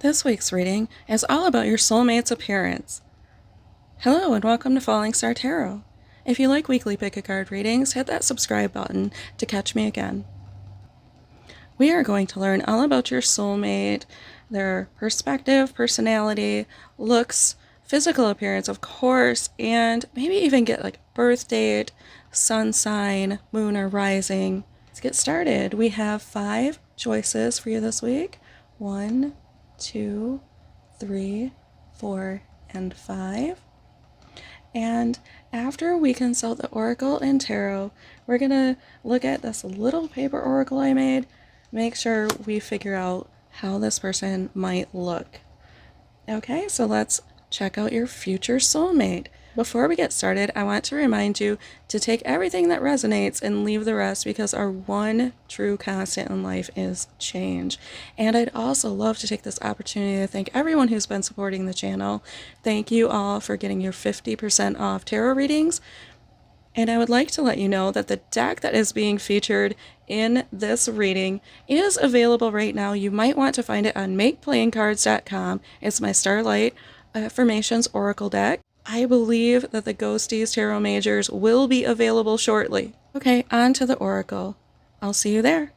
This week's reading is all about your soulmate's appearance. Hello and welcome to Falling Star Tarot. If you like weekly pick-a-card readings, hit that subscribe button to catch me again. We are going to learn all about your soulmate, their perspective, personality, looks, physical appearance, of course, and maybe even get like birth date, sun sign, moon or rising. Let's get started. We have 5 choices for you this week. 1, 2, 3, 4, and 5. And after we consult the Oracle and Tarot, we're going to look at this little paper oracle I made, make sure we figure out how this person might look. Okay, so let's check out your future soulmate. Before we get started, I want to remind you to take everything that resonates and leave the rest, because our one true constant in life is change. And I'd also love to take this opportunity to thank everyone who's been supporting the channel. Thank you all for getting your 50% off tarot readings. And I would like to let you know that the deck that is being featured in this reading is available right now. You might want to find it on makeplayingcards.com. It's my Starlight Affirmations Oracle deck. I believe that the Ghosties Tarot Majors will be available shortly. Okay, on to the Oracle. I'll see you there.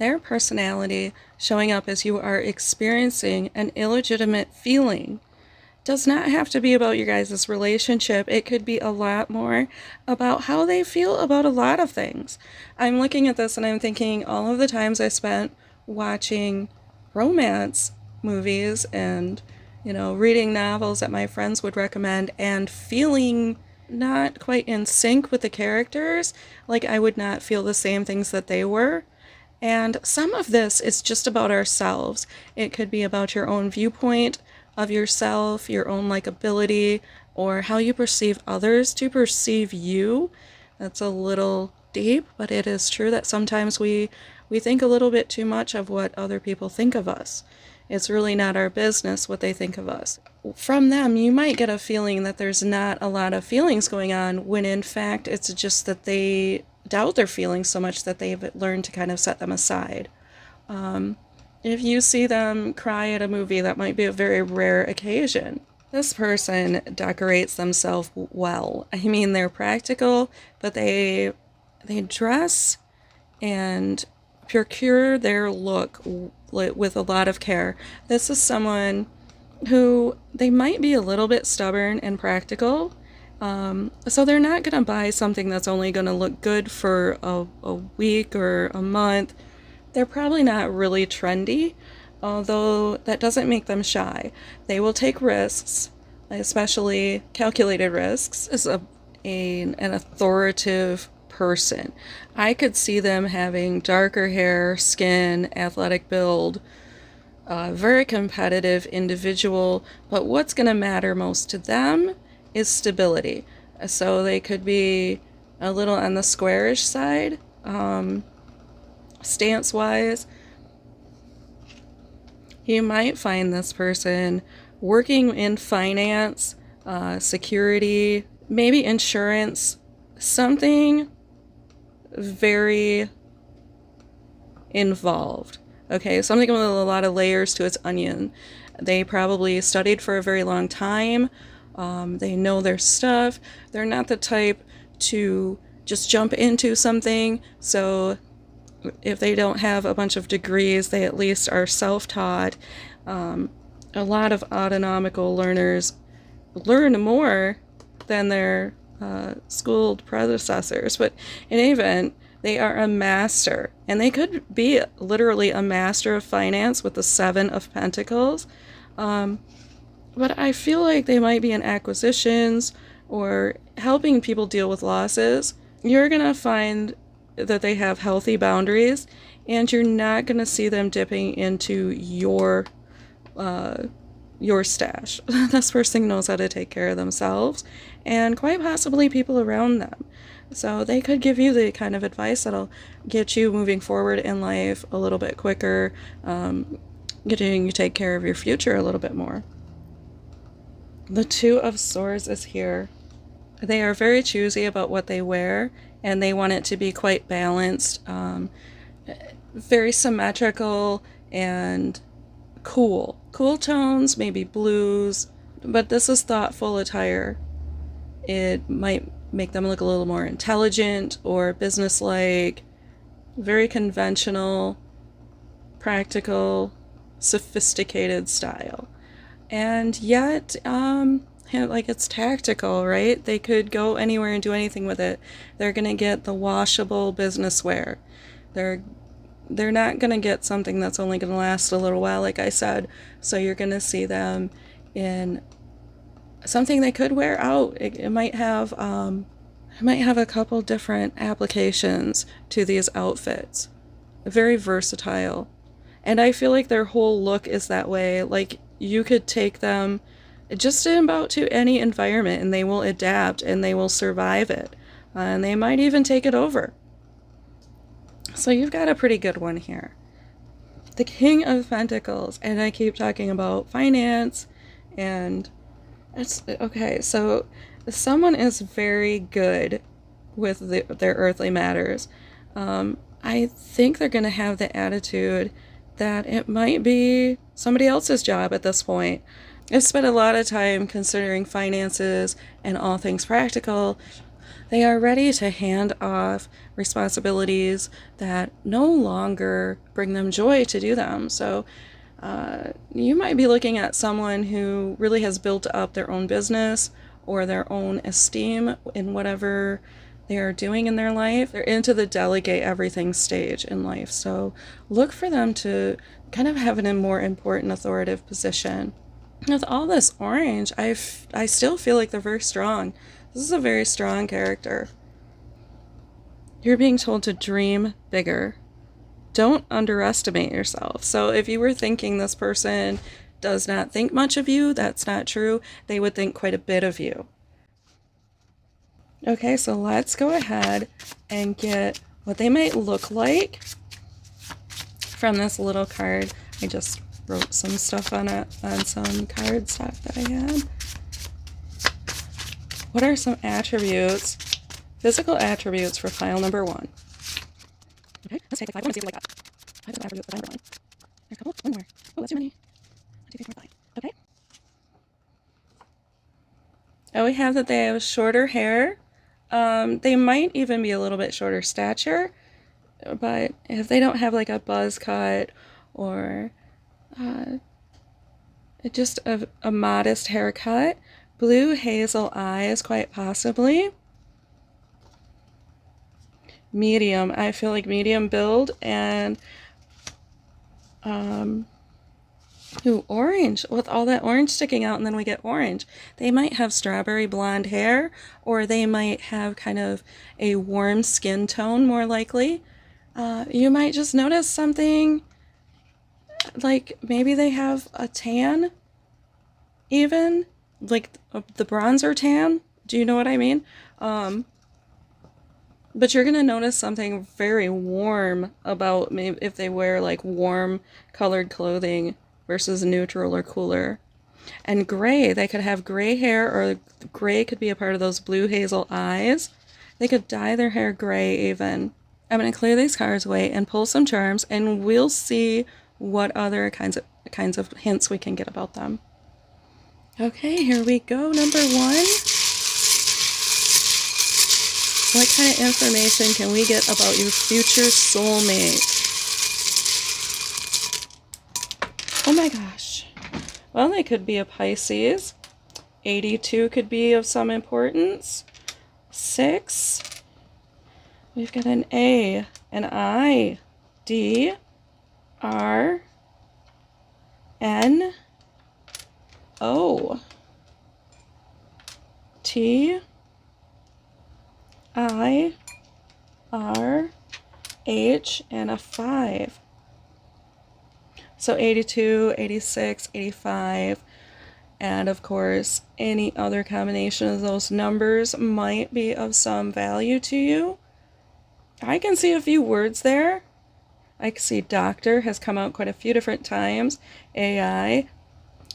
Their personality showing up as you are experiencing an illegitimate feeling does not have to be about your guys' relationship. It could be a lot more about how they feel about a lot of things. I'm looking at this and I'm thinking all of the times I spent watching romance movies and, reading novels that my friends would recommend and feeling not quite in sync with the characters, like I would not feel the same things that they were. And some of this is just about ourselves. It could be about your own viewpoint of yourself, your own likability, or how you perceive others to perceive you. That's a little deep, but it is true that sometimes we think a little bit too much of what other people think of us. It's really not our business what they think of us. From them, you might get a feeling that there's not a lot of feelings going on, when in fact it's just that they doubt their feelings so much that they've learned to kind of set them aside. If you see them cry at a movie, that might be a very rare occasion. This person decorates themselves well. I mean, they're practical, but they dress and procure their look with a lot of care. This is someone who, they might be a little bit stubborn and practical. So they're not going to buy something that's only going to look good for a week or a month. They're probably not really trendy, although that doesn't make them shy. They will take risks, especially calculated risks, as an authoritative person. I could see them having darker hair, skin, athletic build, very competitive individual, but what's going to matter most to them is stability. So they could be a little on the squarish side, stance-wise. You might find this person working in finance, security, maybe insurance, something very involved. Okay, something with a lot of layers to its onion. They probably studied for a very long time. They know their stuff. They're not the type to just jump into something. So if they don't have a bunch of degrees, they at least are self-taught. A lot of autonomical learners learn more than their schooled predecessors. But in any event, They are a master, and they could be literally a master of finance with the Seven of Pentacles. But I feel like they might be in acquisitions or helping people deal with losses. You're going to find that they have healthy boundaries, and you're not going to see them dipping into your stash. This person knows how to take care of themselves and quite possibly people around them. So they could give you the kind of advice that'll get you moving forward in life a little bit quicker, getting you to take care of your future a little bit more. The Two of Swords is here. They are very choosy about what they wear, and they want it to be quite balanced, very symmetrical and cool. Cool tones, maybe blues, but this is thoughtful attire. It might make them look a little more intelligent or businesslike, very conventional, practical, sophisticated style. And yet, like it's tactical, right? They could go anywhere and do anything with it. They're going to get the washable business wear. They're not going to get something that's only going to last a little while, like I said. So you're going to see them in something they could wear out. It might have a couple different applications to these outfits. Very versatile. And I feel like their whole look is that way. Like you could take them just about to any environment and they will adapt and they will survive it. And they might even take it over. So you've got a pretty good one here. The King of Pentacles. And I keep talking about finance and it's okay. So someone is very good with their earthly matters. I think they're going to have the attitude that it might be somebody else's job at this point. I've spent a lot of time considering finances and all things practical. They are ready to hand off responsibilities that no longer bring them joy to do them. So you might be looking at someone who really has built up their own business or their own esteem in whatever they are doing in their life. They're into the delegate everything stage in life. So look for them to kind of have a more important authoritative position. With all this orange, I still feel like they're very strong. This is a very strong character. You're being told to dream bigger. Don't underestimate yourself. So if you were thinking this person does not think much of you, that's not true. They would think quite a bit of you. Okay, so let's go ahead and get what they might look like from this little card. I just wrote some stuff on it, on some card stock that I had. What are some attributes, physical attributes for pile number 1? Okay, let's take the 5. I want to see what I got. 5 physical attributes for pile number 1. There's a couple. One more. Oh, that's too many. 1, 2, 3, 4, 5. Okay. Oh, we have that they have shorter hair. They might even be a little bit shorter stature, but if they don't have like a buzz cut or just a modest haircut, blue hazel eyes, quite possibly. Medium, I feel like medium build, and ooh, orange, with all that orange sticking out, and then we get orange. They might have strawberry blonde hair, or they might have kind of a warm skin tone, more likely. You might just notice something, like maybe they have a tan, even, like the bronzer tan. Do you know what I mean? But you're going to notice something very warm about maybe if they wear like warm colored clothing versus neutral or cooler. And gray, they could have gray hair, or gray could be a part of those blue hazel eyes. They could dye their hair gray even. I'm going to clear these cards away and pull some charms, and we'll see what other kinds of hints we can get about them. Okay, here we go. Number 1. What kind of information can we get about your future soulmate? Oh my gosh. Well, they could be a Pisces. 82 could be of some importance. 6. We've got an A, an I, D, R, N, O, T, I, R, H, and a 5. So 82, 86, 85, and of course, any other combination of those numbers might be of some value to you. I can see a few words there. I can see doctor has come out quite a few different times. AI,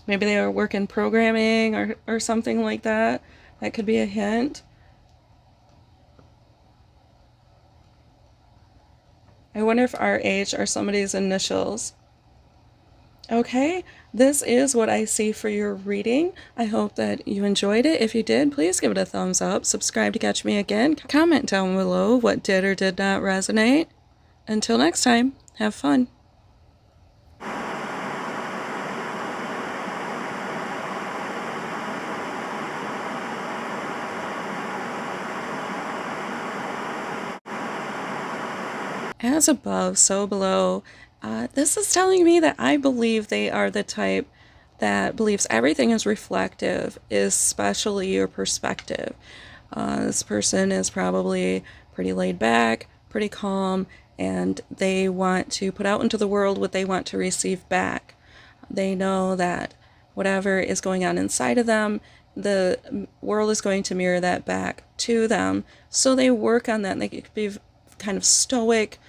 maybe they are working programming or something like that. That could be a hint. I wonder if RH are somebody's initials. Okay, this is what I see for your reading. I hope that you enjoyed it. If you did, please give it a thumbs up. Subscribe to catch me again. Comment down below what did or did not resonate. Until next time, have fun. As above, so below. This is telling me that I believe they are the type that believes everything is reflective, especially your perspective. This person is probably pretty laid back, pretty calm, and they want to put out into the world what they want to receive back. They know that whatever is going on inside of them, the world is going to mirror that back to them. So they work on that. And they could be kind of stoic.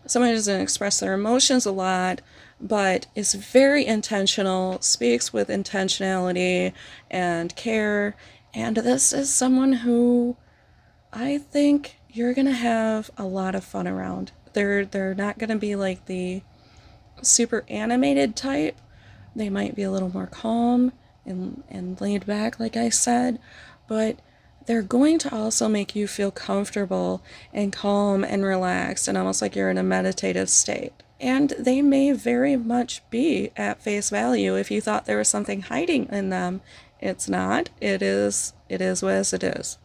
Somebody doesn't express their emotions a lot, but is very intentional, speaks with intentionality and care. And this is someone who I think you're gonna have a lot of fun around. They're not gonna be like the super animated type. They might be a little more calm and laid back, like I said, but they're going to also make you feel comfortable and calm and relaxed and almost like you're in a meditative state. And they may very much be at face value. If you thought there was something hiding in them, it's not. It is as it is.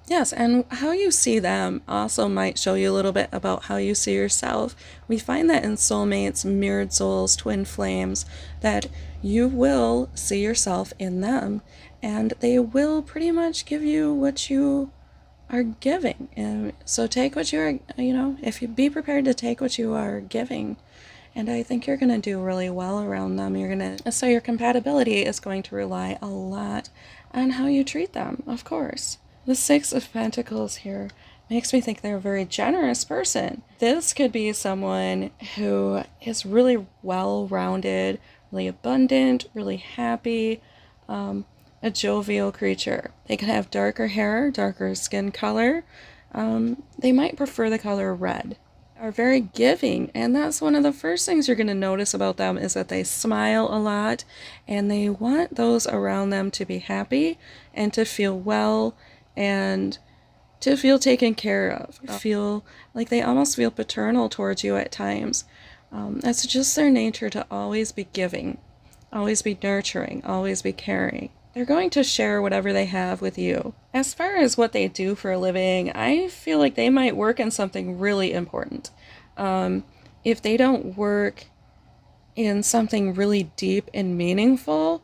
Yes, and how you see them also might show you a little bit about how you see yourself. We find that in soulmates, mirrored souls, twin flames, that you will see yourself in them, and they will pretty much give you what you are giving. And so take what you are, if you be prepared to take what you are giving. And I think you're going to do really well around them. So your compatibility is going to rely a lot on how you treat them, of course. The Six of Pentacles here makes me think they're a very generous person. This could be someone who is really well-rounded, really abundant, really happy, a jovial creature. They could have darker hair, darker skin color. They might prefer the color red. Are very giving, and that's one of the first things you're going to notice about them is that they smile a lot, and they want those around them to be happy and to feel well and to feel taken care of. Feel like they almost feel paternal towards you at times. That's just their nature to always be giving, always be nurturing, always be caring. They're going to share whatever they have with you. As far as what they do for a living, I feel like they might work in something really important. If they don't work in something really deep and meaningful,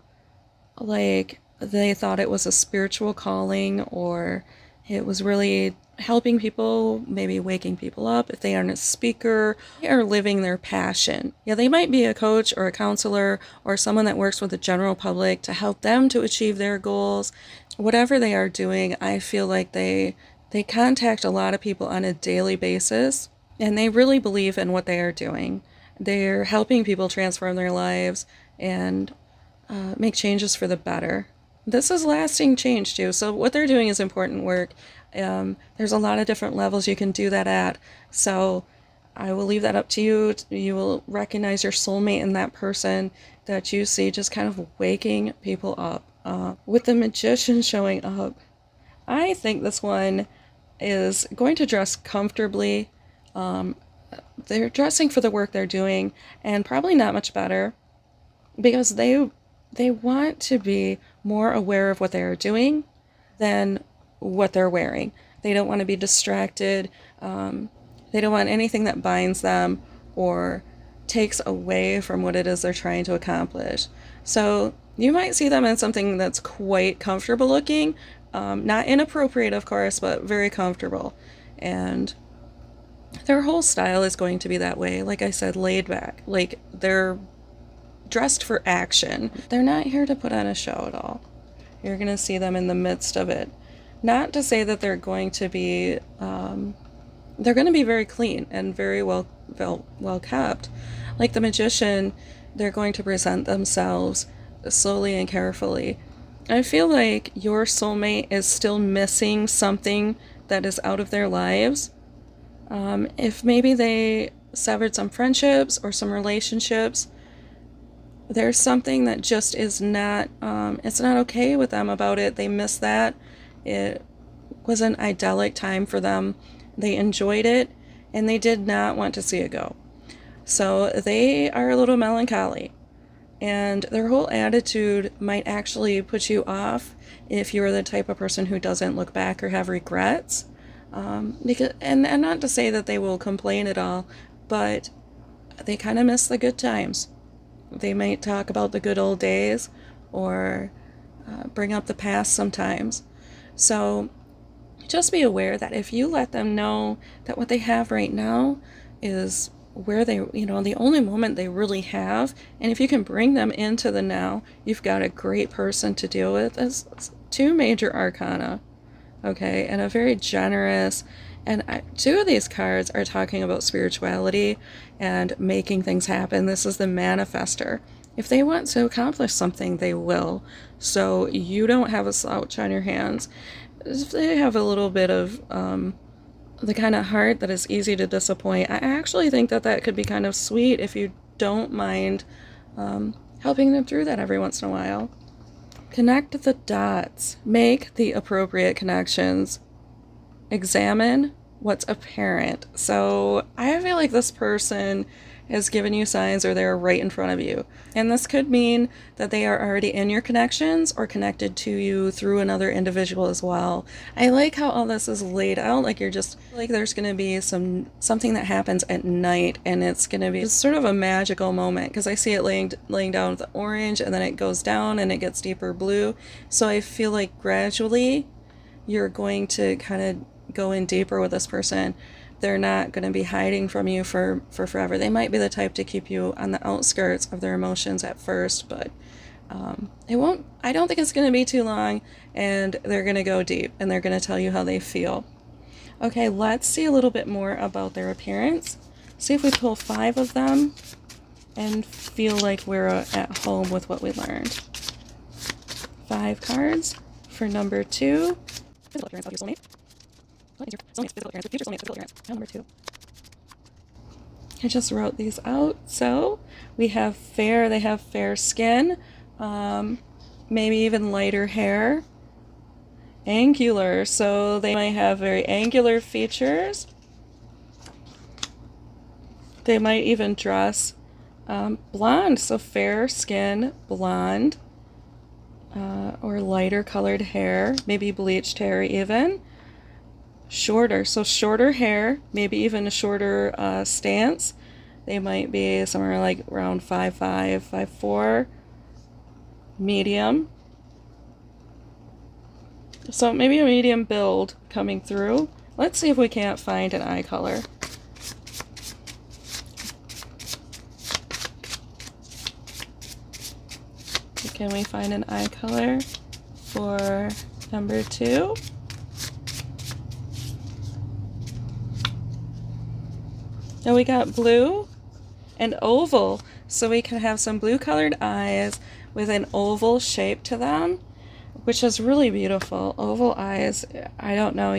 like they thought it was a spiritual calling or it was really helping people, maybe waking people up, if they aren't a speaker, they are living their passion. Yeah, they might be a coach or a counselor or someone that works with the general public to help them to achieve their goals. Whatever they are doing, I feel like they contact a lot of people on a daily basis, and they really believe in what they are doing. They're helping people transform their lives and make changes for the better. This is lasting change too, so what they're doing is important work. There's a lot of different levels you can do that at, so I will leave that up to you. You will recognize your soulmate in that person that you see just kind of waking people up. With the Magician showing up, I think this one is going to dress comfortably. They're dressing for the work they're doing, and probably not much better, because they want to be more aware of what they are doing than what they're wearing. They don't want to be distracted. They don't want anything that binds them or takes away from what it is they're trying to accomplish. So you might see them in something that's quite comfortable looking, not inappropriate, of course, but very comfortable. And their whole style is going to be that way. Like I said, laid back. Like they're dressed for action. They're not here to put on a show at all. You're going to see them in the midst of it. Not to say that they're going to be very clean and very well kept. Like the magician, they're going to present themselves slowly and carefully. I feel like your soulmate is still missing something that is out of their lives. If maybe they severed some friendships or some relationships, there's something that just is not, it's not okay with them about it. They miss that. It was an idyllic time for them. They enjoyed it, and they did not want to see it go. So they are a little melancholy, and their whole attitude might actually put you off if you're the type of person who doesn't look back or have regrets. And not to say that they will complain at all, but they kind of miss the good times. They might talk about the good old days or bring up the past sometimes. So just be aware that if you let them know that what they have right now is where they, the only moment they really have, and if you can bring them into the now, you've got a great person to deal with. As 2 major arcana, okay, and a very generous, and 2 of these cards are talking about spirituality and making things happen. This is the manifester. If they want to accomplish something, they will. So you don't have a slouch on your hands. If they have a little bit of the kind of heart that is easy to disappoint, I actually think that could be kind of sweet if you don't mind helping them through that every once in a while. Connect the dots. Make the appropriate connections. Examine what's apparent. So I feel like this person has given you signs, or they're right in front of you. And this could mean that they are already in your connections or connected to you through another individual as well. I like how all this is laid out. Like you're just like there's going to be something that happens at night, and it's going to be sort of a magical moment, because I see it laying down with the orange, and then it goes down and it gets deeper blue. So I feel like gradually you're going to kind of go in deeper with this person. They're not going to be hiding from you for forever. They might be the type to keep you on the outskirts of their emotions at first, but I don't think it's going to be too long, and they're going to go deep, and they're going to tell you how they feel. Okay, let's see a little bit more about their appearance. See if we pull 5 of them and feel like we're at home with what we learned. 5 cards for number 2. Physical appearance of your soulmate. What is your soulmate's physical appearance? Future soulmate's physical appearance. Number 2. I just wrote these out. So we have fair. They have fair skin, maybe even lighter hair. Angular. So they might have very angular features. They might even dress blonde. So fair skin, blonde, or lighter colored hair, maybe bleached hair even. Shorter, so shorter hair, maybe even a shorter stance. They might be somewhere like around 5'5", 5'4", medium. So maybe a medium build coming through. Let's see if we can't find an eye color. Can we find an eye color for number 2? Now we got blue and oval, so we can have some blue colored eyes with an oval shape to them, which is really beautiful. Oval eyes, I don't know,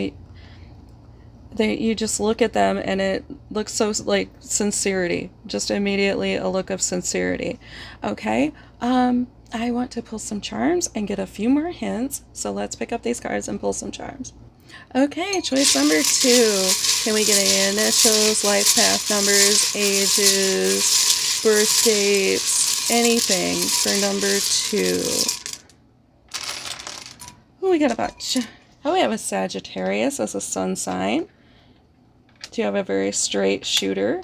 you just look at them and it looks so like sincerity, just immediately a look of sincerity. Okay, I want to pull some charms and get a few more hints, so let's pick up these cards and pull some charms. Okay, choice number 2. Can we get initials, life path numbers, ages, birth dates, anything for number 2? Oh, we got a bunch. Oh, we have a Sagittarius as a sun sign. Do you have a very straight shooter,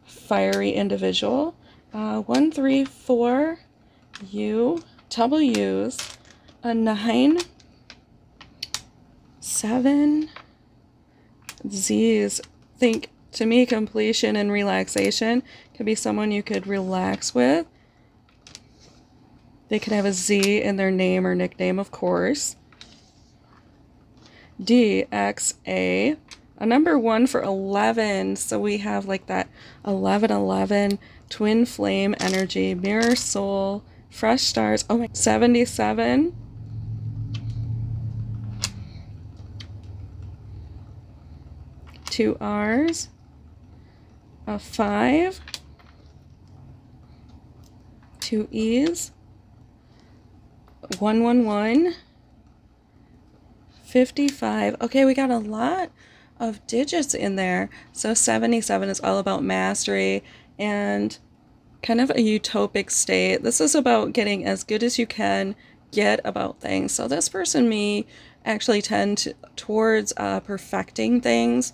fiery individual? 1, 3, 4, U, double U's, a 9, 7, Z's. Think, to me, completion and relaxation could be someone you could relax with. They could have a Z in their name or nickname, of course. D, X, A. A number 1 for 11. So we have like that 1111, twin flame energy, mirror soul, fresh stars. Oh my, 77. 2 R's. A 5. 2 E's. 111. 55. Okay, we got a lot of digits in there. So 77 is all about mastery and kind of a utopic state. This is about getting as good as you can get about things. So this person may actually tend towards perfecting things.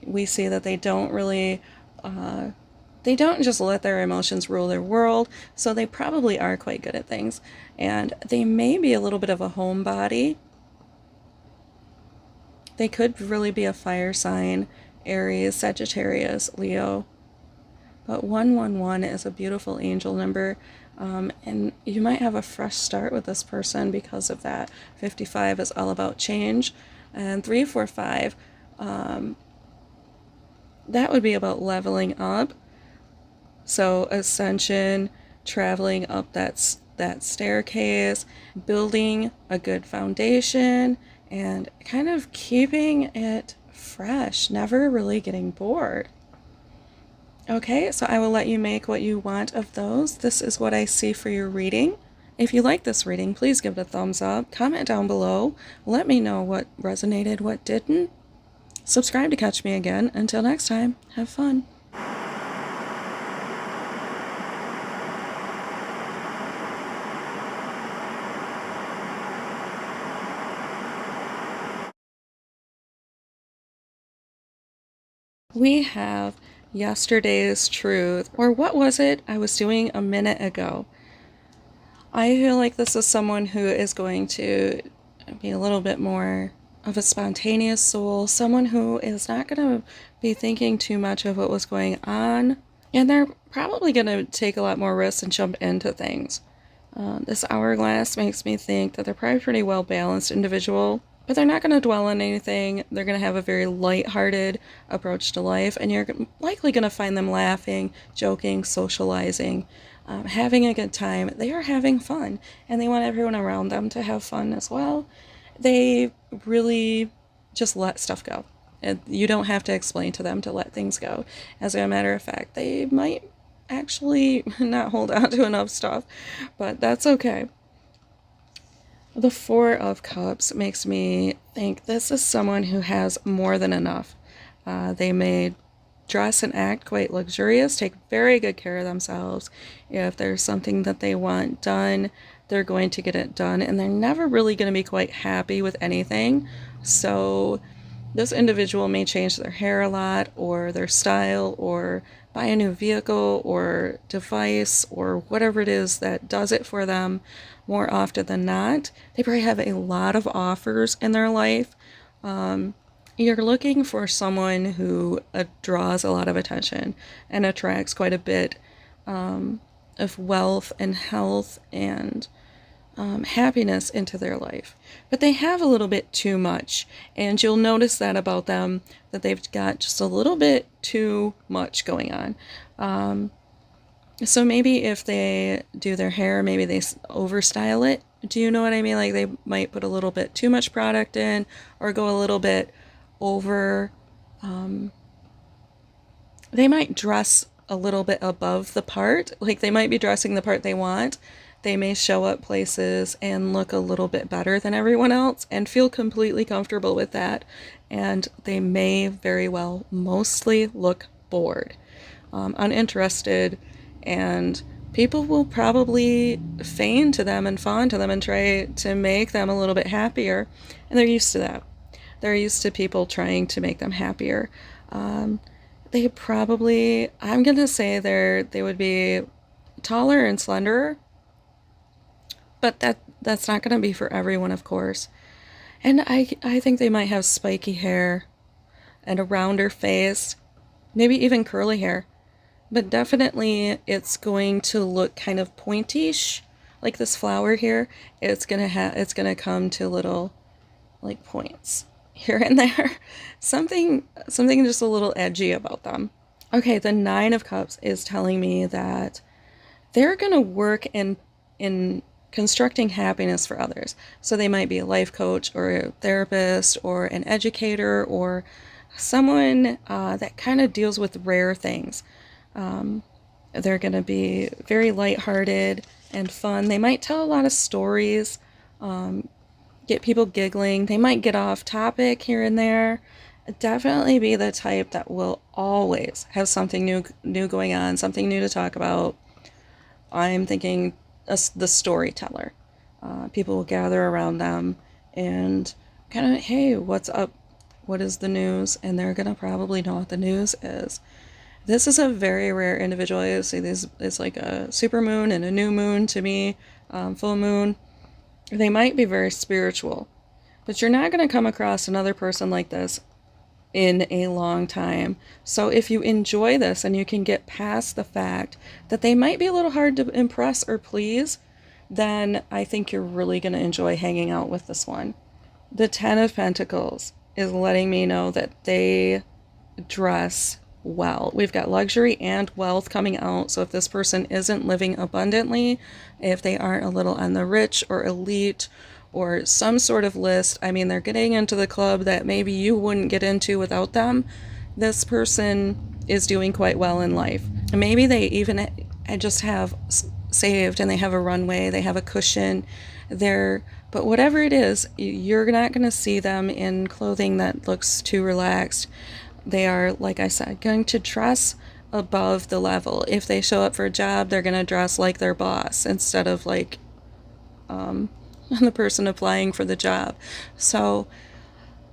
We see that they don't really they don't just let their emotions rule their world, so they probably are quite good at things. And they may be a little bit of a homebody. They could really be a fire sign, Aries, Sagittarius, Leo. But 111 is a beautiful angel number, and you might have a fresh start with this person because of that. 55 is all about change, and 345, that would be about leveling up. So ascension, traveling up that staircase, building a good foundation, and kind of keeping it fresh, never really getting bored. Okay, so I will let you make what you want of those. This is what I see for your reading. If you like this reading, please give it a thumbs up. Comment down below. Let me know what resonated, what didn't. Subscribe to catch me again. Until next time, have fun. We have yesterday's truth, or what was it I was doing a minute ago? I feel like this is someone who is going to be a little bit more of a spontaneous soul, someone who is not going to be thinking too much of what was going on, and they're probably going to take a lot more risks and jump into things. This hourglass makes me think that they're probably a pretty well balanced individual. But they're not going to dwell on anything. They're going to have a very light-hearted approach to life, and you're likely going to find them laughing, joking, socializing, having a good time. They are having fun, and they want everyone around them to have fun as well. They really just let stuff go. And you don't have to explain to them to let things go. As a matter of fact, they might actually not hold on to enough stuff, but that's okay. The Four of Cups makes me think this is someone who has more than enough. They may dress and act quite luxurious, take very good care of themselves. If there's something that they want done, they're going to get it done, and they're never really going to be quite happy with anything. So this individual may change their hair a lot, or their style, or buy a new vehicle or device or whatever it is that does it for them more often than not. They probably have a lot of offers in their life. You're looking for someone who draws a lot of attention and attracts quite a bit of wealth and health and happiness into their life. But they have a little bit too much, and you'll notice that about them, that they've got just a little bit too much going on. So maybe if they do their hair, maybe they overstyle it. Do you know what I mean? Like they might put a little bit too much product in, or go a little bit over. They might dress a little bit above the part. Like they might be dressing the part they want. They may show up places and look a little bit better than everyone else and feel completely comfortable with that. And they may very well mostly look bored, uninterested, and people will probably feign to them and fawn to them and try to make them a little bit happier. And they're used to that. They're used to people trying to make them happier. Um, they probably, I'm going to say they would be taller and slenderer, but that's not going to be for everyone, of course. And I think they might have spiky hair and a rounder face, maybe even curly hair. But definitely it's going to look kind of pointish, like this flower here. It's gonna come to little like points here and there. Something just a little edgy about them. Okay, the Nine of Cups is telling me that they're gonna work in constructing happiness for others. So they might be a life coach or a therapist or an educator or someone that kind of deals with rare things. Um, they're going to be very lighthearted and fun. They might tell a lot of stories, um, get people giggling. They might get off topic here and there. Definitely be the type that will always have something new going on, something new to talk about. I'm thinking the storyteller. People will gather around them and kind of, hey, what's up? What is the news? And they're going to probably know what the news is. This is a very rare individual. I say this is like a super moon and a new moon to me, full moon. They might be very spiritual, but you're not going to come across another person like this in a long time. So if you enjoy this and you can get past the fact that they might be a little hard to impress or please, then I think you're really going to enjoy hanging out with this one. The Ten of Pentacles is letting me know that they dress well. We've got luxury and wealth coming out. So if this person isn't living abundantly, if they aren't a little on the rich or elite or some sort of list, I mean, they're getting into the club that maybe you wouldn't get into without them. This person is doing quite well in life. And maybe they even just have saved and they have a runway, they have a cushion there. But whatever it is, you're not going to see them in clothing that looks too relaxed. They are, like I said, going to dress above the level. If they show up for a job, they're going to dress like their boss instead of like the person applying for the job. So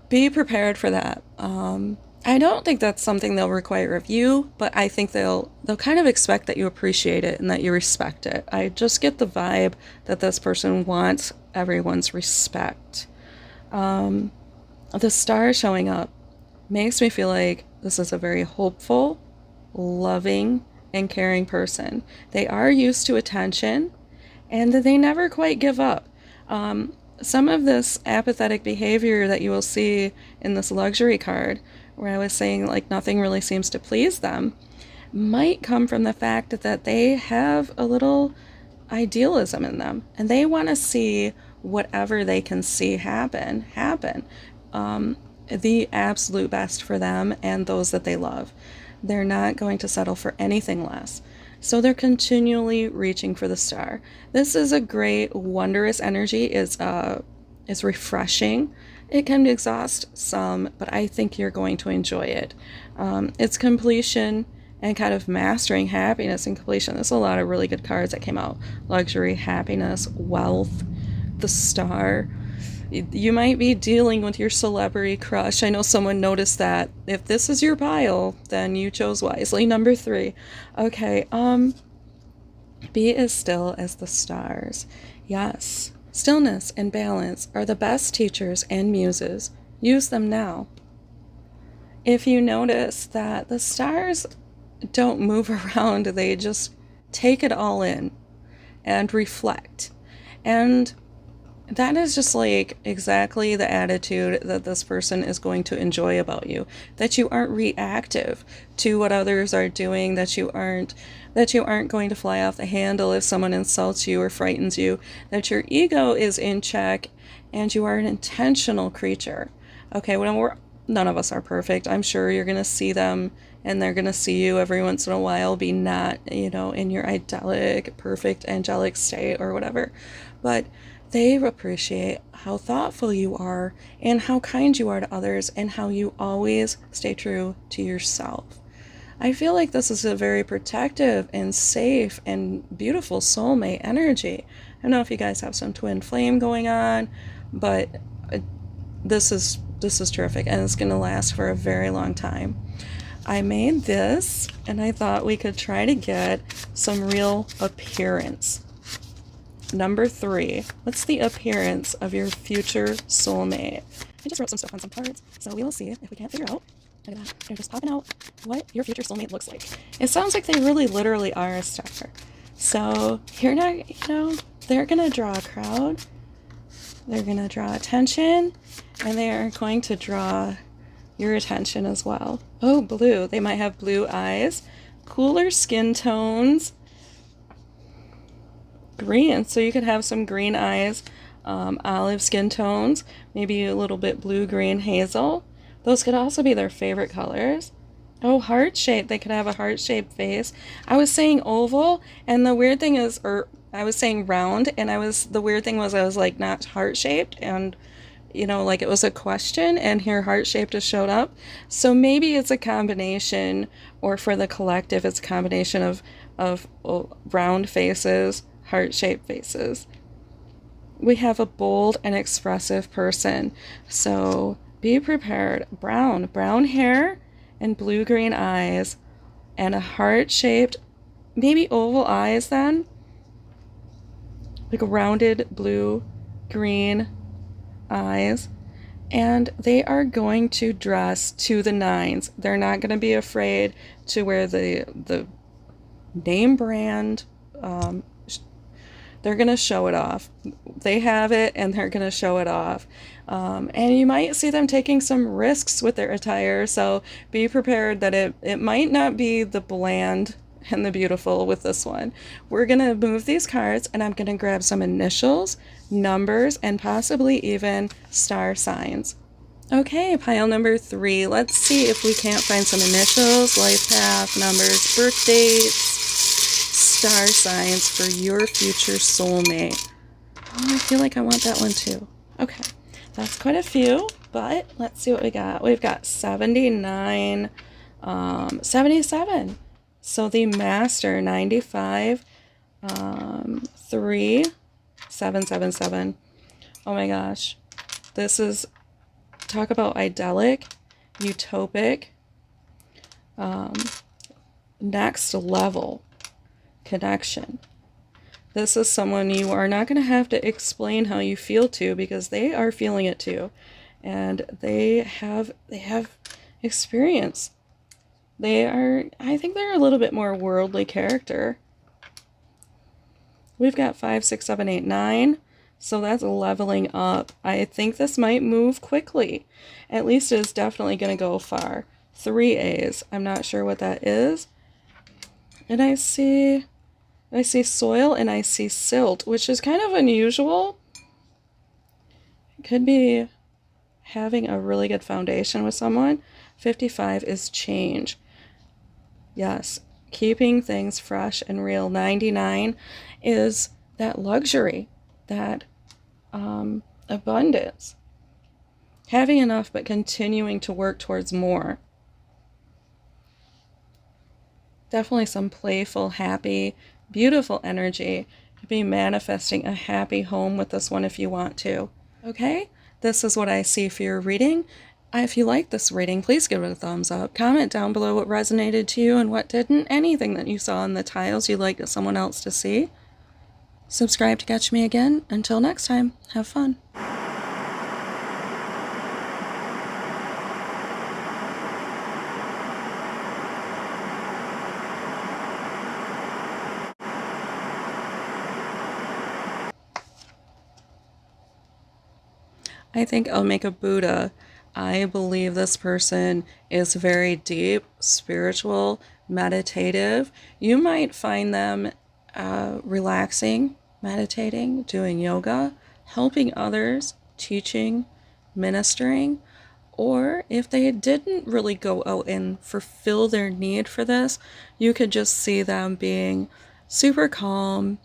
be prepared for that. I don't think that's something they'll require of you, but I think they'll kind of expect that you appreciate it and that you respect it. I just get the vibe that this person wants everyone's respect. The star showing up makes me feel like this is a very hopeful, loving, and caring person. They are used to attention, and they never quite give up. Some of this apathetic behavior that you will see in this luxury card, where I was saying like nothing really seems to please them, might come from the fact that they have a little idealism in them, and they want to see whatever they can see happen. The absolute best for them and those that they love. They're not going to settle for anything less. So they're continually reaching for the star. This is a great, wondrous energy. It's refreshing. It can exhaust some, but I think you're going to enjoy it. It's completion and kind of mastering happiness and completion. There's a lot of really good cards that came out. Luxury, happiness, wealth, the star. You might be dealing with your celebrity crush. I know someone noticed that. If this is your pile, then you chose wisely. Number 3. Okay, be as still as the stars. Yes, stillness and balance are the best teachers and muses. Use them now. If you notice that the stars don't move around, they just take it all in and reflect. And that is just like exactly the attitude that this person is going to enjoy about you. That you aren't reactive to what others are doing, that you aren't going to fly off the handle if someone insults you or frightens you, that your ego is in check and you are an intentional creature. Okay, none of us are perfect. I'm sure you're going to see them and they're going to see you every once in a while be not, in your idyllic, perfect, angelic state or whatever. But they appreciate how thoughtful you are and how kind you are to others and how you always stay true to yourself. I feel like this is a very protective and safe and beautiful soulmate energy. I don't know if you guys have some twin flame going on, but this is terrific, and it's going to last for a very long time. I made this, and I thought we could try to get some real appearance. Number 3, what's the appearance of your future soulmate? I just wrote some stuff on some cards, so we will see if we can't figure out. Look at that. They're just popping out what your future soulmate looks like. It sounds like they really literally are a star. So you're not, they're going to draw a crowd. They're going to draw attention, and they are going to draw your attention as well. Oh, blue. They might have blue eyes, cooler skin tones, green. So you could have some green eyes, olive skin tones, maybe a little bit blue, green, hazel. Those could also be their favorite colors. Oh, heart shape. They could have a heart-shaped face. I was saying oval, and the weird thing is, I was saying round, and the weird thing was I was like not heart-shaped, and like it was a question, and here heart-shaped has showed up. So maybe it's a combination, or for the collective, it's a combination of round faces, heart-shaped faces. We have a bold and expressive person, so be prepared. Brown hair and blue-green eyes, and a heart-shaped, maybe oval eyes then, like a rounded blue-green eyes, and they are going to dress to the nines. They're not going to be afraid to wear the name brand. They're going to show it off. They have it, and they're going to show it off. And you might see them taking some risks with their attire, so be prepared that it might not be the bland and the beautiful with this one. We're going to move these cards, and I'm going to grab some initials, numbers, and possibly even star signs. Okay, pile number 3. Let's see if we can't find some initials, life path, numbers, birth dates, star signs for your future soulmate. Oh, I feel like I want that one too. Okay, that's quite a few, but let's see what we got. We've got 79, 77. So the master, 95, 3, 777. Oh my gosh. This is, talk about idyllic, utopic, next level connection. This is someone you are not going to have to explain how you feel to, because they are feeling it too. And they have experience. I think they're a little bit more worldly character. We've got 5, 6, 7, 8, 9. So that's leveling up. I think this might move quickly. At least it's definitely going to go far. 3 A's. I'm not sure what that is. And I see soil and I see silt, which is kind of unusual. It could be having a really good foundation with someone. 55 is change. Yes, keeping things fresh and real. 99 is that luxury, that abundance. Having enough but continuing to work towards more. Definitely some playful, happy, beautiful energy. You'll be manifesting a happy home with this one if you want to. Okay, this is what I see for your reading. If you like this reading, please give it a thumbs up. Comment down below what resonated to you and what didn't. Anything that you saw in the tiles you'd like someone else to see. Subscribe to catch me again. Until next time, have fun. I think I'll make a Buddha. I believe this person is very deep, spiritual, meditative. You might find them relaxing, meditating, doing yoga, helping others, teaching, ministering. Or if they didn't really go out and fulfill their need for this, you could just see them being super calm,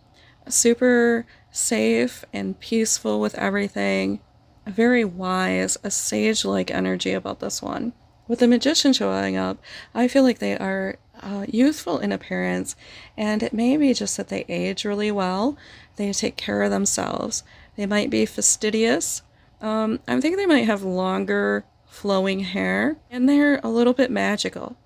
super safe and peaceful with everything. Very wise, a sage-like energy about this one. With the Magician showing up, I feel like they are youthful in appearance, and it may be just that they age really well. They take care of themselves. They might be fastidious. I think they might have longer flowing hair, and they're a little bit magical.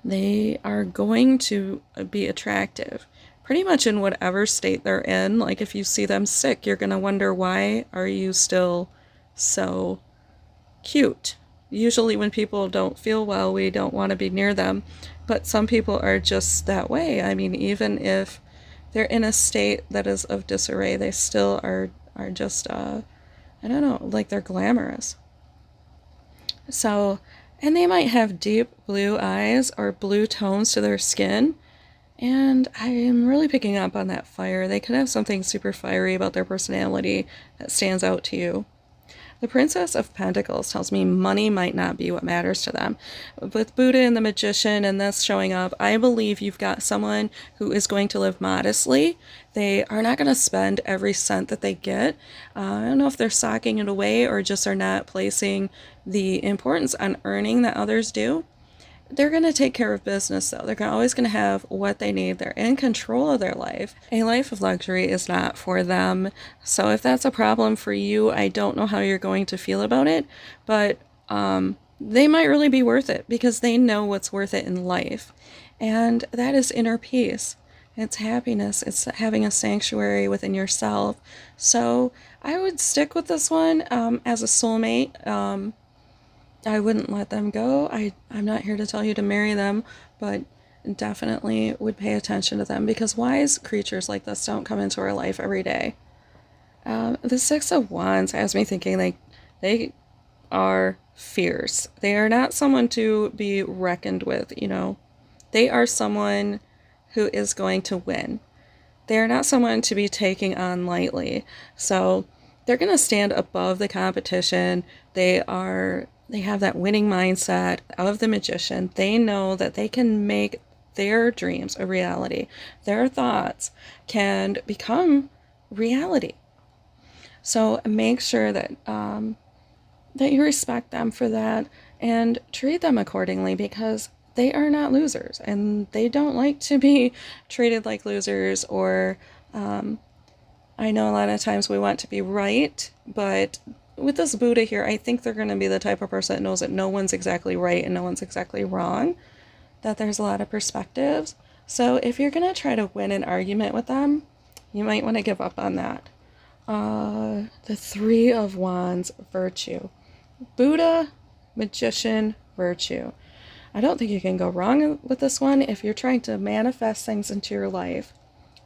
They are going to be attractive pretty much in whatever state they're in. Like if you see them sick, you're going to wonder, why are you still so cute? Usually when people don't feel well, we don't want to be near them, but some people are just that way. I mean, even if they're in a state that is of disarray, they still are just I don't know, like they're glamorous. So, and they might have deep blue eyes or blue tones to their skin. And I am really picking up on that fire. They could have something super fiery about their personality that stands out to you. The Princess of Pentacles tells me money might not be what matters to them. With Buddha and the Magician and this showing up, I believe you've got someone who is going to live modestly. They are not going to spend every cent that they get. I don't know if they're socking it away or just are not placing the importance on earning that others do. They're going to take care of business, though. They're always going to have what they need. They're in control of their life. A life of luxury is not for them. So if that's a problem for you, I don't know how you're going to feel about it, but they might really be worth it because they know what's worth it in life. And that is inner peace. It's happiness. It's having a sanctuary within yourself. So I would stick with this one as a soulmate. I wouldn't let them go. I'm not here to tell you to marry them, but definitely would pay attention to them because wise creatures like this don't come into our life every day. The Six of Wands has me thinking like they are fierce. They are not someone to be reckoned with, you know. They are someone who is going to win. They are not someone to be taking on lightly. So they're going to stand above the competition. They have that winning mindset of the Magician. They know that they can make their dreams a reality. Their thoughts can become reality. So make sure that that you respect them for that and treat them accordingly because they are not losers and they don't like to be treated like losers or I know a lot of times we want to be right, but with this Buddha here, I think they're going to be the type of person that knows that no one's exactly right and no one's exactly wrong, that there's a lot of perspectives. So if you're going to try to win an argument with them, you might want to give up on that. The Three of Wands, virtue. Buddha, Magician, virtue. I don't think you can go wrong with this one if you're trying to manifest things into your life.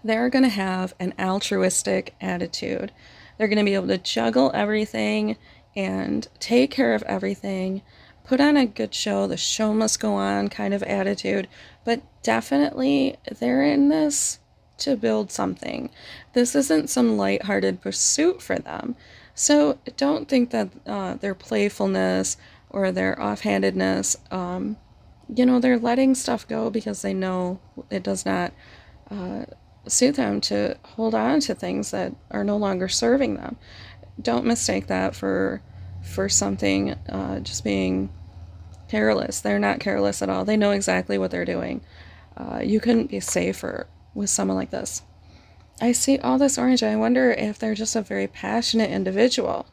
They're going to have an altruistic attitude. They're going to be able to juggle everything and take care of everything, put on a good show, the show must go on kind of attitude, but definitely they're in this to build something. This isn't some lighthearted pursuit for them. So don't think that their playfulness or their offhandedness, they're letting stuff go because they know it does not suit them to hold on to things that are no longer serving them. Don't mistake that for something just being careless. They're not careless at all. They know exactly what they're doing. You couldn't be safer with someone like this. I see all this orange. I wonder if they're just a very passionate individual.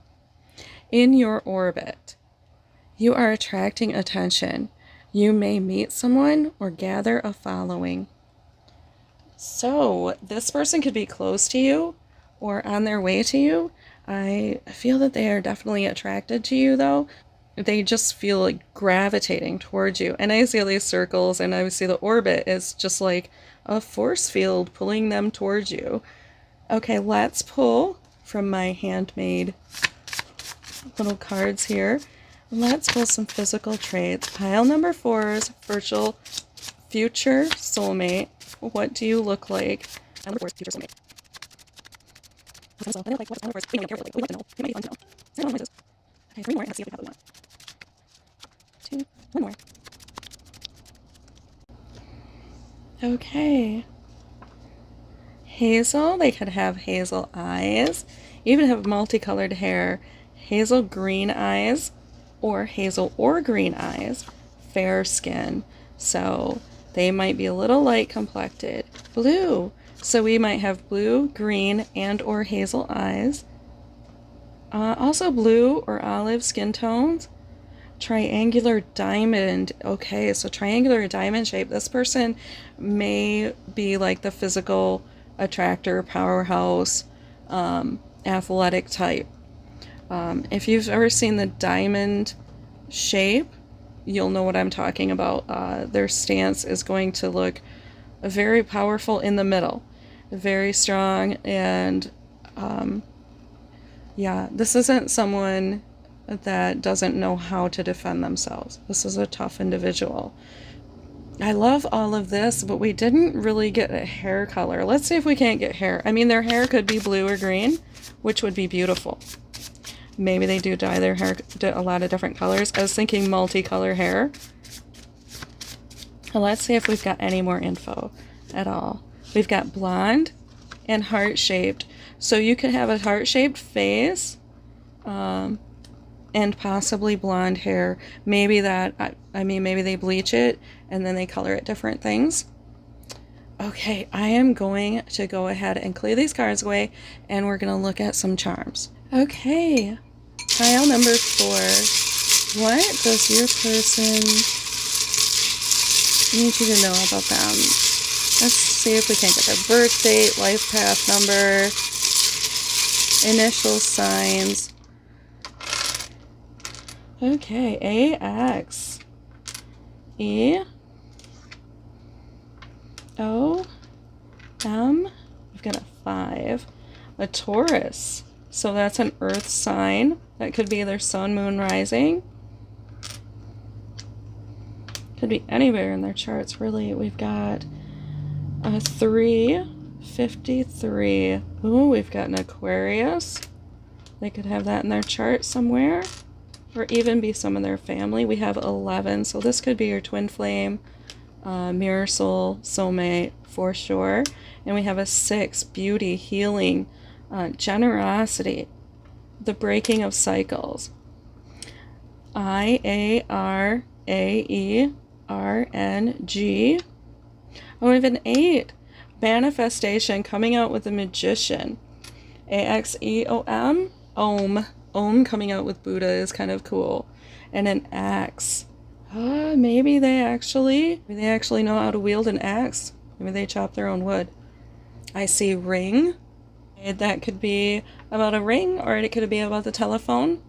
In your orbit, you are attracting attention. You may meet someone or gather a following. So this person could be close to you or on their way to you. I feel that they are definitely attracted to you, though. They just feel like gravitating towards you. And I see all these circles, and I see the orbit is just like a force field pulling them towards you. Okay, let's pull from my handmade little cards here. Let's pull some physical traits. Pile number 4 is virtual future soulmate. What do you look like? Pile number 4 is future soulmate. So, I look like what pile number 4 is. We don't care. We'd like to know. It might be fun to know. So, I don't know. Okay, 3 more. Let's see if we have one. 2. 1 more. Okay. Hazel. They could have hazel eyes. Even have multicolored hair. Hazel green eyes. Or hazel or green eyes. Fair skin. So They might be a little light complected. Blue. So we might have blue, green, and or hazel eyes. Also blue or olive skin tones. Triangular diamond. Okay, so triangular diamond shape. This person may be like the physical attractor, powerhouse, athletic type. If you've ever seen the diamond shape, you'll know what I'm talking about. Their stance is going to look very powerful in the middle, very strong, and yeah, this isn't someone that doesn't know how to defend themselves. This is a tough individual. I love all of this, but we didn't really get a hair color. Let's see if we can't get hair. I mean, their hair could be blue or green, which would be beautiful. Maybe they do dye their hair a lot of different colors. I was thinking multicolor hair. Well, let's see if we've got any more info at all. We've got blonde and heart-shaped. So you could have a heart-shaped face and possibly blonde hair. Maybe that, I mean, maybe they bleach it and then they color it different things. Okay, I am going to go ahead and clear these cards away and we're going to look at some charms. Okay, pile number 4. What does your person need you to know about them? Let's see if we can get their birth date, life path number, initial signs. Okay, AX, E, O, M, we've got a 5, a Taurus, so that's an earth sign. That could be their sun, moon, rising. Could be anywhere in their charts, really. We've got a 3, 53. Ooh, we've got an Aquarius. They could have that in their chart somewhere, or even be some of their family. We have 11, so this could be your twin flame, mirror soul, soulmate for sure. And we have a 6, beauty, healing, generosity, the breaking of cycles. IARAERNG. Oh, we have an 8, manifestation, coming out with a magician. AXEOM, Om coming out with Buddha is kind of cool. And an axe. Maybe they actually know how to wield an axe. Maybe they chop their own wood. I see ring. That could be about a ring, or it could be about the telephone.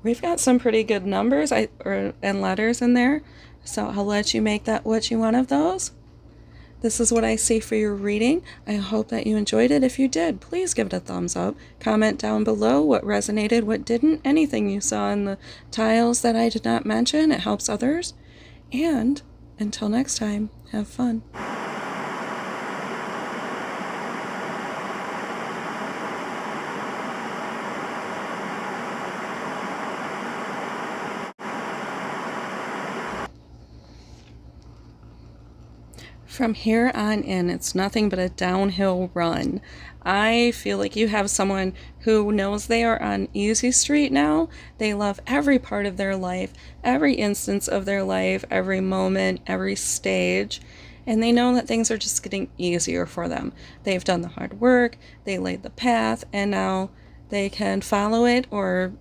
We've got some pretty good numbers and letters in there, so I'll let you make that what you want of those. This is what I see for your reading. I hope that you enjoyed it. If you did, please give it a thumbs up. Comment down below what resonated, what didn't, anything you saw in the tiles that I did not mention. It helps others. And until next time, have fun. From here on in, it's nothing but a downhill run. I feel like you have someone who knows they are on easy street now. They love every part of their life, every instance of their life, every moment, every stage, and they know that things are just getting easier for them. They've done the hard work, they laid the path, and now they can follow it or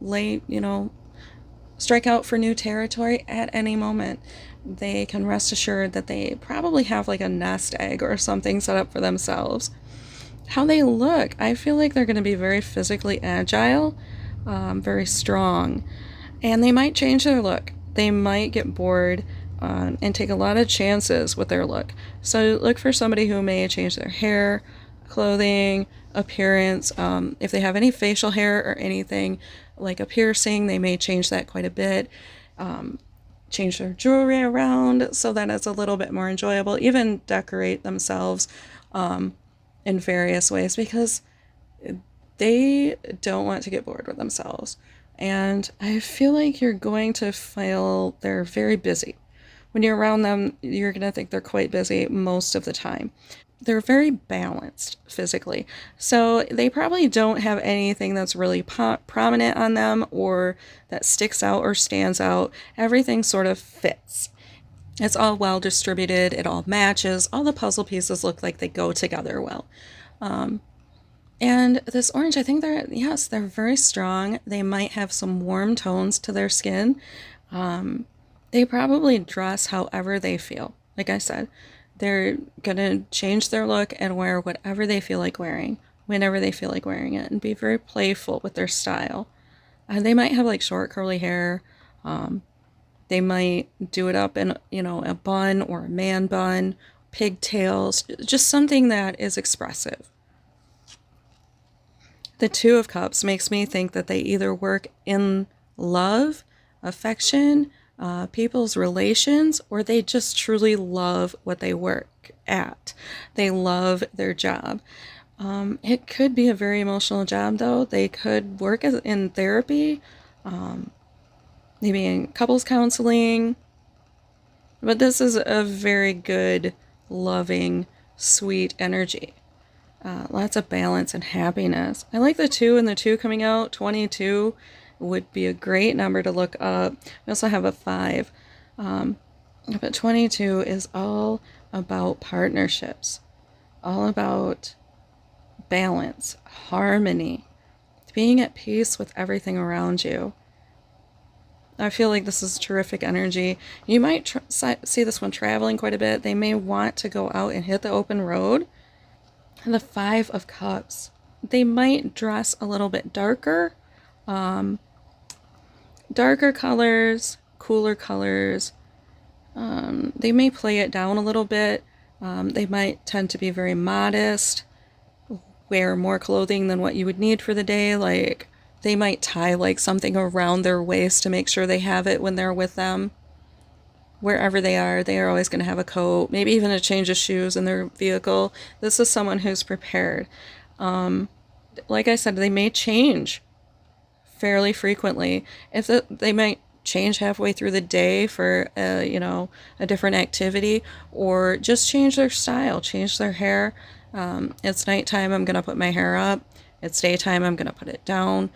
strike out for new territory at any moment. They can rest assured that they probably have like a nest egg or something set up for themselves. How they look, I feel like they're going to be very physically agile, very strong, and they might change their look. They might get bored and take a lot of chances with their look. So look for somebody who may change their hair, clothing, appearance. If they have any facial hair or anything like a piercing, they may change that quite a bit. Change their jewelry around so that it's a little bit more enjoyable. Even decorate themselves in various ways, because they don't want to get bored with themselves. And I feel like you're going to feel they're very busy. When you're around them, you're going to think they're quite busy most of the time. They're very balanced physically. So they probably don't have anything that's really prominent on them or that sticks out or stands out. Everything sort of fits. It's all well distributed, it all matches, all the puzzle pieces look like they go together well. And this orange, I think yes, they're very strong. They might have some warm tones to their skin. They probably dress however they feel. Like I said, they're gonna change their look and wear whatever they feel like wearing, whenever they feel like wearing it, and be very playful with their style. They might have like short curly hair. They might do it up in, a bun or a man bun, pigtails, just something that is expressive. The Two of Cups makes me think that they either work in love, affection, people's relations, or they just truly love what they work at. They love their job. It could be a very emotional job, though. They could work in therapy, maybe in couples counseling. But this is a very good, loving, sweet energy. Lots of balance and happiness. I like the 2 and the 2 coming out. 22 would be a great number to look up. We also have a 5. But 22 is all about partnerships, all about balance, harmony, being at peace with everything around you. I feel like this is terrific energy. You might see this one traveling quite a bit. They may want to go out and hit the open road. And the 5 of Cups, they might dress a little bit darker, darker colors, cooler colors. They may play it down a little bit. They might tend to be very modest, wear more clothing than what you would need for the day. Like, they might tie like something around their waist to make sure they have it when they're with them. Wherever they are always going to have a coat, maybe even a change of shoes in their vehicle. This is someone who's prepared. Like I said, they may change fairly frequently. They might change halfway through the day for a different activity, or just change their style, change their hair. It's nighttime, I'm going to put my hair up. It's daytime, I'm going to put it down.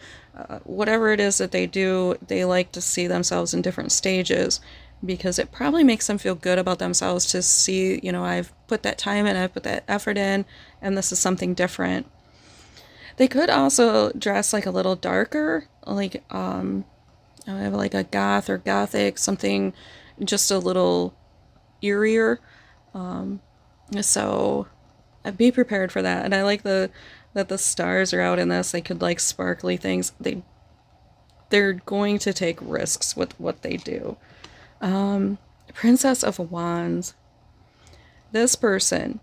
Whatever it is that they do, they like to see themselves in different stages, because it probably makes them feel good about themselves to see, I've put that time in, I've put that effort in, and this is something different. They could also dress like a little darker, like I have like a goth or gothic, something just a little eerier. So be prepared for that. And I like that the stars are out in this. They could like sparkly things. They're going to take risks with what they do. Princess of Wands. This person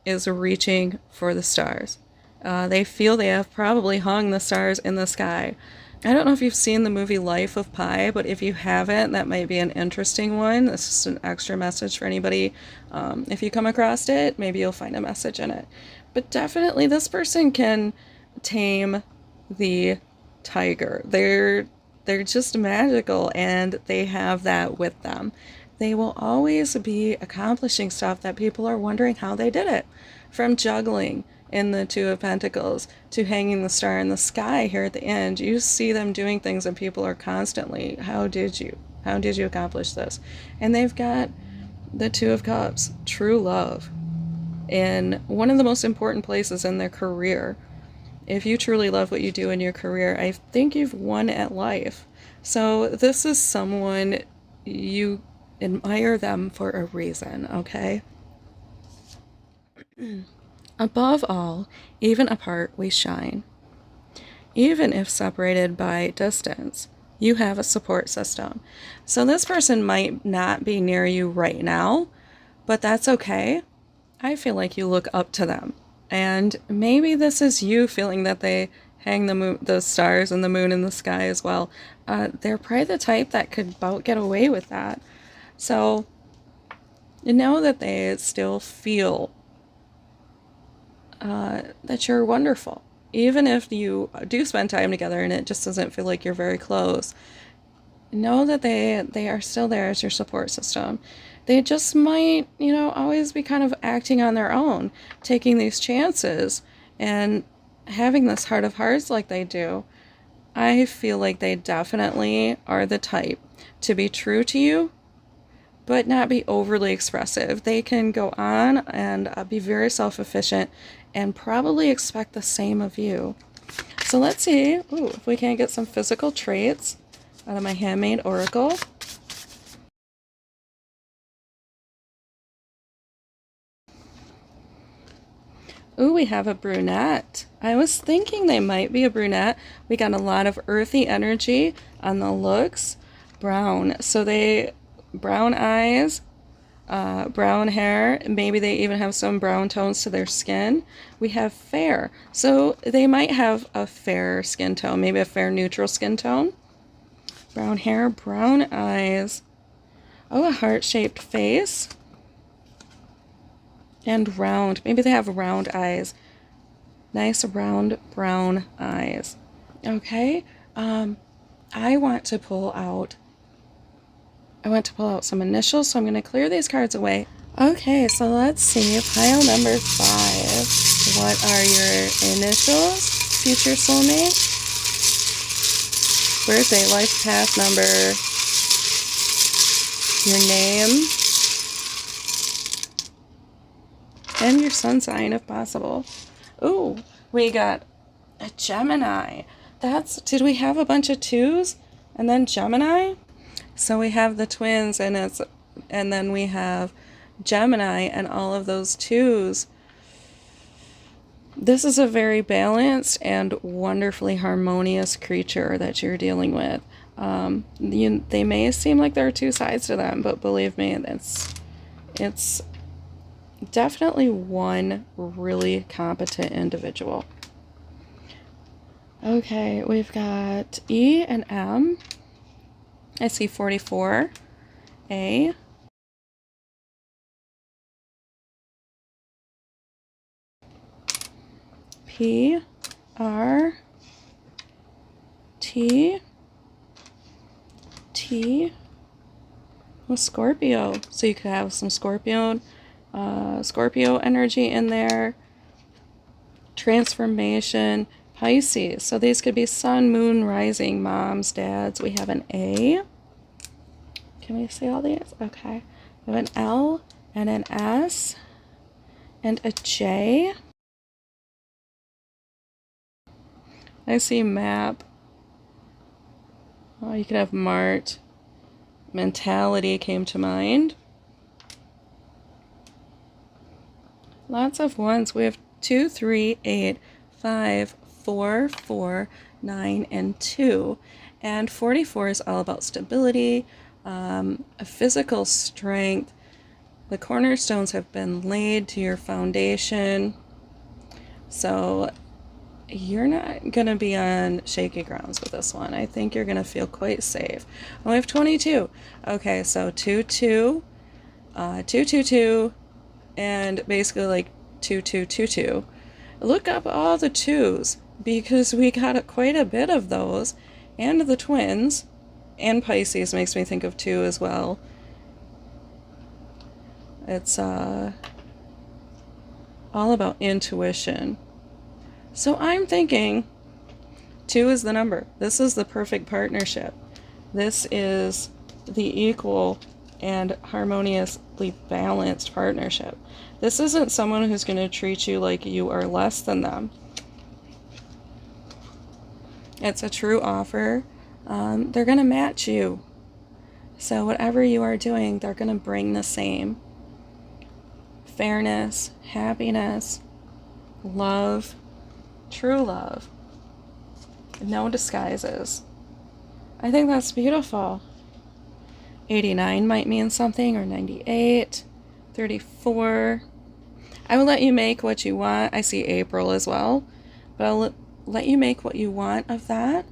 is reaching for the stars. They feel they have probably hung the stars in the sky. I don't know if you've seen the movie Life of Pi, but if you haven't, that might be an interesting one. This is an extra message for anybody. If you come across it, maybe you'll find a message in it. But definitely this person can tame the tiger. They're just magical, and they have that with them. They will always be accomplishing stuff that people are wondering how they did it. From juggling in the 2 of Pentacles to hanging the star in the sky here at the end. You see them doing things and people are constantly, how did you accomplish this? And they've got the 2 of Cups, true love, in one of the most important places in their career. If you truly love what you do in your career, I think you've won at life. So this is someone, you admire them for a reason, okay? Above all, even apart we shine. Even if separated by distance, you have a support system. So this person might not be near you right now, but that's okay. I feel like you look up to them. And maybe this is you feeling that they hang the stars and the moon in the sky as well. They're probably the type that could about get away with that. So you know that they still feel that you're wonderful. Even if you do spend time together and it just doesn't feel like you're very close, know that they are still there as your support system. They just might, always be kind of acting on their own, taking these chances and having this heart of hearts like they do. I feel like they definitely are the type to be true to you, but not be overly expressive. They can go on and be very self-efficient and probably expect the same of you. So let's see if we can get some physical traits out of my handmade oracle. Ooh, we have a brunette. I was thinking they might be a brunette. We got a lot of earthy energy on the looks. Brown. So brown eyes, brown hair. Maybe they even have some brown tones to their skin. We have fair. So they might have a fair skin tone, maybe a fair neutral skin tone. Brown hair, brown eyes. Oh, a heart-shaped face. And round. Maybe they have round eyes. Nice round brown eyes. Okay. I want to pull out some initials, so I'm going to clear these cards away. Okay, so let's see. Pile number 5. What are your initials, future soulmate? Birthday, life path number, your name, and your sun sign if possible. Ooh, we got a Gemini. Did we have a bunch of 2s and then Gemini? So we have the twins and then we have Gemini and all of those 2s. This is a very balanced and wonderfully harmonious creature that you're dealing with. They may seem like there are 2 sides to them, but believe me, it's definitely one really competent individual. Okay, we've got E and M. I see 44. A. P. R. T. T. With Scorpio. So you could have some Scorpio energy in there. Transformation, Pisces. So these could be sun, moon, rising, moms, dads. We have an A. Can we see all these? Okay. We have an L and an S and a J. I see map. Oh, you could have Mart. Mentality came to mind. Lots of ones. We have 2, 3, 8, 5, 4, 4, 9, and 2. And 44 is all about stability, a physical strength. The cornerstones have been laid to your foundation. So you're not going to be on shaky grounds with this one. I think you're going to feel quite safe. And we have 22. Okay, so 2, 2, 2, 2, 2, and basically like 2, 2, 2, 2. Look up all the 2s because we got quite a bit of those. And the twins. And Pisces makes me think of 2 as well. It's all about intuition. So I'm thinking 2 is the number. This is the perfect partnership. This is the equal and harmoniously balanced partnership. This isn't someone who's going to treat you like you are less than them. It's a true offer. They're going to match you. So whatever you are doing, they're going to bring the same. Fairness, happiness, love, true love. No disguises. I think that's beautiful. 89 might mean something, or 98, 34. I will let you make what you want. I see April as well, but I'll let you make what you want of that.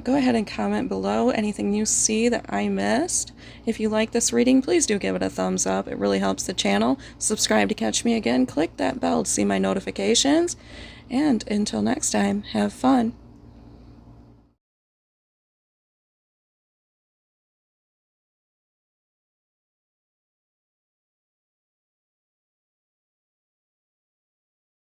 Go ahead and comment below anything you see that I missed. If you like this reading, please do give it a thumbs up. It really helps the channel. Subscribe to catch me again. Click that bell to see my notifications. And until next time, have fun.